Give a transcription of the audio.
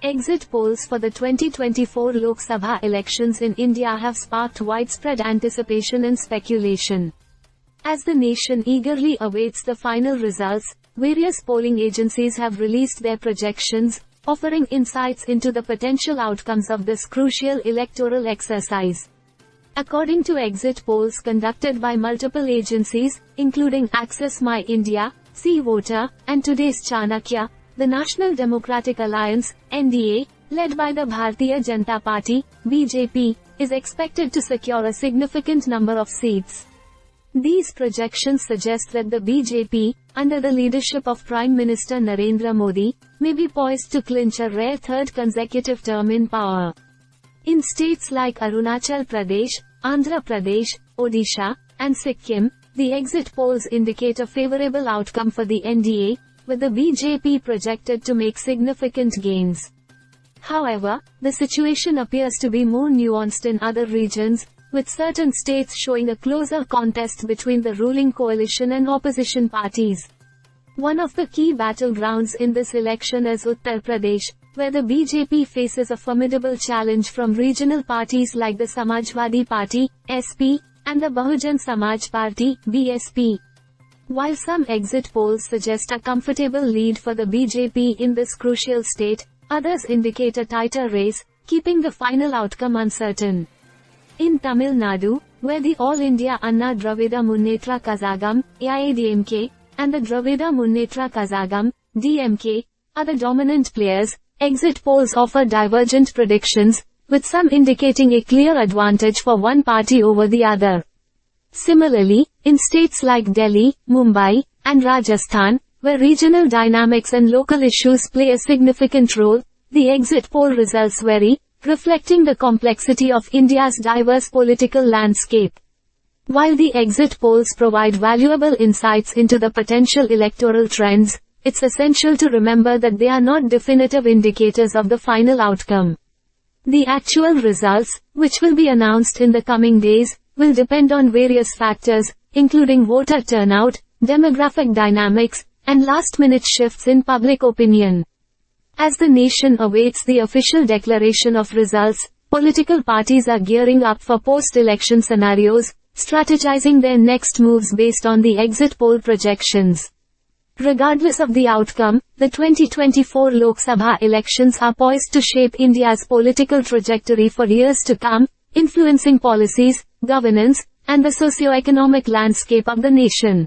Exit polls for the 2024 Lok Sabha elections in India have sparked widespread anticipation and speculation. As the nation eagerly awaits the final results, various polling agencies have released their projections, offering insights into the potential outcomes of this crucial electoral exercise. According to exit polls conducted by multiple agencies, including Access My India, See Voter, and Today's Chanakya, the National Democratic Alliance, NDA, led by the Bharatiya Janata Party, BJP, is expected to secure a significant number of seats. These projections suggest that the BJP, under the leadership of Prime Minister Narendra Modi, may be poised to clinch a rare third consecutive term in power. In states like Arunachal Pradesh, Andhra Pradesh, Odisha, and Sikkim, the exit polls indicate a favorable outcome for the NDA, with the BJP projected to make significant gains. However, the situation appears to be more nuanced in other regions, with certain states showing a closer contest between the ruling coalition and opposition parties. One of the key battlegrounds in this election is Uttar Pradesh, where the BJP faces a formidable challenge from regional parties like the Samajwadi Party, SP, and the Bahujan Samaj Party, BSP. While some exit polls suggest a comfortable lead for the BJP in this crucial state, others indicate a tighter race, keeping the final outcome uncertain. In Tamil Nadu, where the All India Anna Dravida Munnetra Kazhagam, AIADMK, and the Dravida Munnetra Kazhagam, DMK, are the dominant players, exit polls offer divergent predictions, with some indicating a clear advantage for one party over the other. Similarly, in states like Delhi, Mumbai, and Rajasthan, where regional dynamics and local issues play a significant role, the exit poll results vary, reflecting the complexity of India's diverse political landscape. While the exit polls provide valuable insights into the potential electoral trends, it's essential to remember that they are not definitive indicators of the final outcome. The actual results, which will be announced in the coming days, will depend on various factors, including voter turnout, demographic dynamics, and last-minute shifts in public opinion. As the nation awaits the official declaration of results, political parties are gearing up for post-election scenarios, strategizing their next moves based on the exit poll projections. Regardless of the outcome, the 2024 Lok Sabha elections are poised to shape India's political trajectory for years to come, influencing policies, governance, and the socio-economic landscape of the nation.